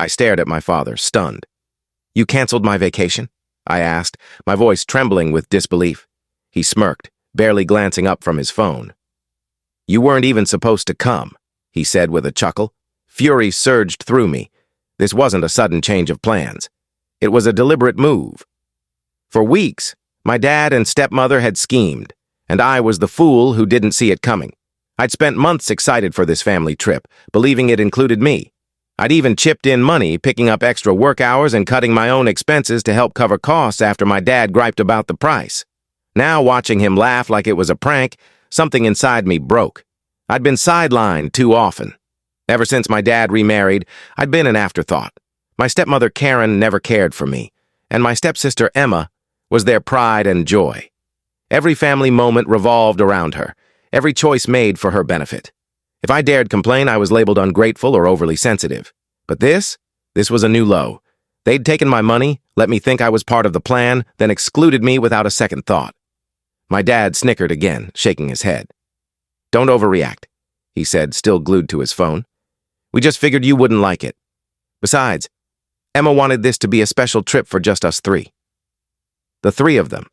I stared at my father, stunned. "You canceled my vacation?" I asked, my voice trembling with disbelief. He smirked, barely glancing up from his phone. "You weren't even supposed to come," he said with a chuckle. Fury surged through me. This wasn't a sudden change of plans. It was a deliberate move. For weeks, my dad and stepmother had schemed, and I was the fool who didn't see it coming. I'd spent months excited for this family trip, believing it included me. I'd even chipped in money, picking up extra work hours and cutting my own expenses to help cover costs after my dad griped about the price. Now, watching him laugh like it was a prank, something inside me broke. I'd been sidelined too often. Ever since my dad remarried, I'd been an afterthought. My stepmother Karen never cared for me, and my stepsister Emma was their pride and joy. Every family moment revolved around her, every choice made for her benefit. If I dared complain, I was labeled ungrateful or overly sensitive. But this was a new low. They'd taken my money, let me think I was part of the plan, then excluded me without a second thought. My dad snickered again, shaking his head. "Don't overreact," he said, still glued to his phone. "We just figured you wouldn't like it. Besides, Emma wanted this to be a special trip for just us three." The three of them.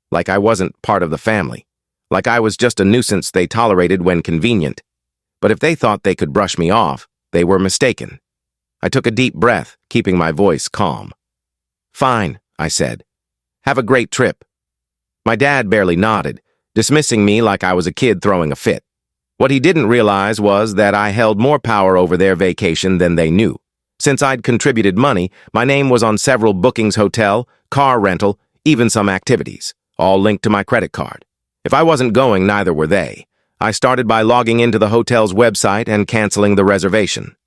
Like I wasn't part of the family. Like I was just a nuisance they tolerated when convenient. But if they thought they could brush me off, they were mistaken. I took a deep breath, keeping my voice calm. "Fine," I said. "Have a great trip." My dad barely nodded, dismissing me like I was a kid throwing a fit. What he didn't realize was that I held more power over their vacation than they knew. Since I'd contributed money, my name was on several bookings, hotel, car rental, even some activities, all linked to my credit card. If I wasn't going, neither were they. I started by logging into the hotel's website and canceling the reservation.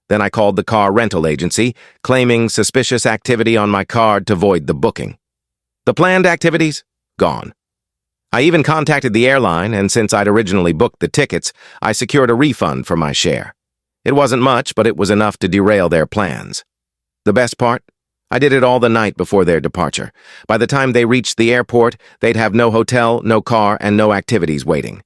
Then I called the car rental agency, claiming suspicious activity on my card to void the booking. The planned activities? Gone. I even contacted the airline, and since I'd originally booked the tickets, I secured a refund for my share. It wasn't much, but it was enough to derail their plans. The best part? I did it all the night before their departure. By the time they reached the airport, they'd have no hotel, no car, and no activities waiting.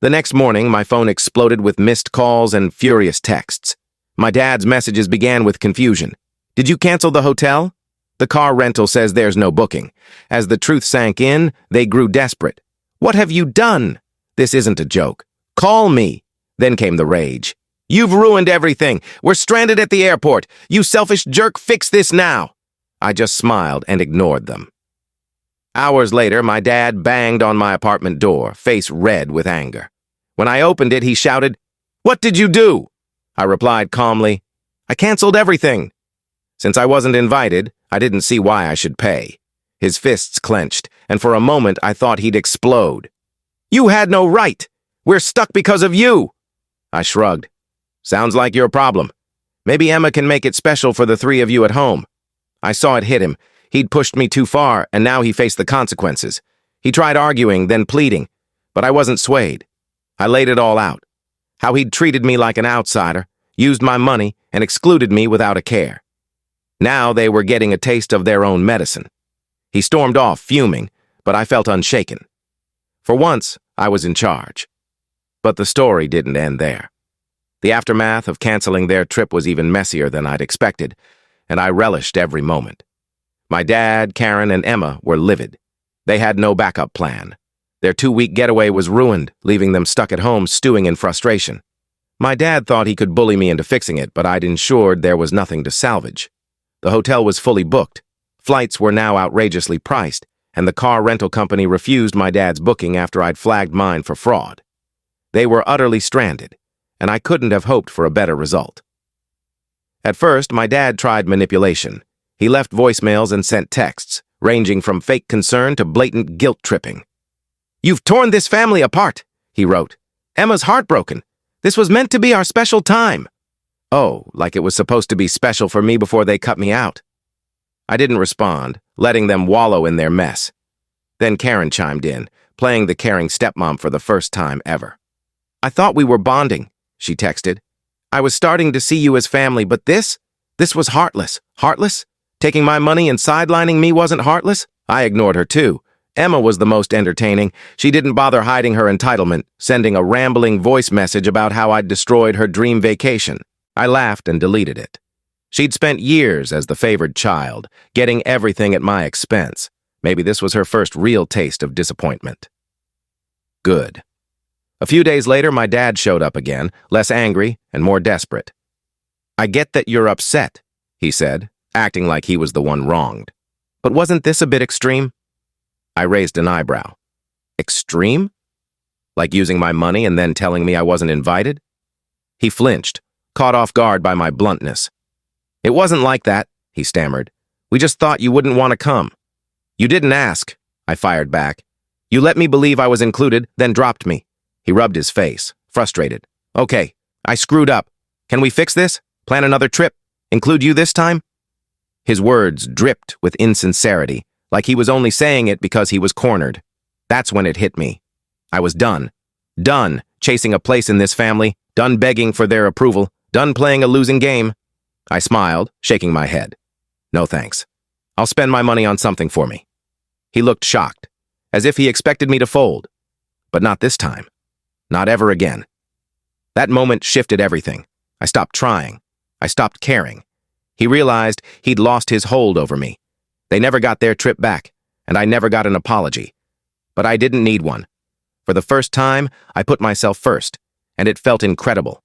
The next morning, my phone exploded with missed calls and furious texts. My dad's messages began with confusion. "Did you cancel the hotel? The car rental says there's no booking." As the truth sank in, they grew desperate. "What have you done? This isn't a joke. Call me." Then came the rage. "You've ruined everything. We're stranded at the airport. You selfish jerk, fix this now." I just smiled and ignored them. Hours later, my dad banged on my apartment door, face red with anger. When I opened it, he shouted, "What did you do?" I replied calmly, "I canceled everything." Since I wasn't invited, I didn't see why I should pay. His fists clenched, and for a moment I thought he'd explode. "You had no right. We're stuck because of you." I shrugged. "Sounds like your problem. Maybe Emma can make it special for the three of you at home." I saw it hit him. He'd pushed me too far, and now he faced the consequences. He tried arguing, then pleading, but I wasn't swayed. I laid it all out. How he'd treated me like an outsider, used my money, and excluded me without a care. Now they were getting a taste of their own medicine. He stormed off, fuming, but I felt unshaken. For once, I was in charge. But the story didn't end there. The aftermath of canceling their trip was even messier than I'd expected, and I relished every moment. My dad, Karen, and Emma were livid. They had no backup plan. Their 2-week getaway was ruined, leaving them stuck at home stewing in frustration. My dad thought he could bully me into fixing it, but I'd ensured there was nothing to salvage. The hotel was fully booked. Flights were now outrageously priced, and the car rental company refused my dad's booking after I'd flagged mine for fraud. They were utterly stranded, and I couldn't have hoped for a better result. At first, my dad tried manipulation. He left voicemails and sent texts, ranging from fake concern to blatant guilt-tripping. "You've torn this family apart," he wrote. "Emma's heartbroken. This was meant to be our special time." Oh, like it was supposed to be special for me before they cut me out. I didn't respond, letting them wallow in their mess. Then Karen chimed in, playing the caring stepmom for the first time ever. "I thought we were bonding," she texted. "I was starting to see you as family, but this was heartless." Heartless? Taking my money and sidelining me wasn't heartless? I ignored her too. Emma was the most entertaining. She didn't bother hiding her entitlement, sending a rambling voice message about how I'd destroyed her dream vacation. I laughed and deleted it. She'd spent years as the favored child, getting everything at my expense. Maybe this was her first real taste of disappointment. Good. A few days later, my dad showed up again, less angry and more desperate. "I get that you're upset," he said, acting like he was the one wronged. "But wasn't this a bit extreme?" I raised an eyebrow. Extreme? Like using my money and then telling me I wasn't invited? He flinched, caught off guard by my bluntness. "It wasn't like that," he stammered. "We just thought you wouldn't want to come." "You didn't ask," I fired back. "You let me believe I was included, then dropped me." He rubbed his face, frustrated. "Okay, I screwed up. Can we fix this? Plan another trip? Include you this time?" His words dripped with insincerity, like he was only saying it because he was cornered. That's when it hit me. I was done. Done chasing a place in this family, done begging for their approval, done playing a losing game. I smiled, shaking my head. "No thanks. I'll spend my money on something for me." He looked shocked, as if he expected me to fold. But not this time. Not ever again. That moment shifted everything. I stopped trying. I stopped caring. He realized he'd lost his hold over me. They never got their trip back, and I never got an apology. But I didn't need one. For the first time, I put myself first, and it felt incredible.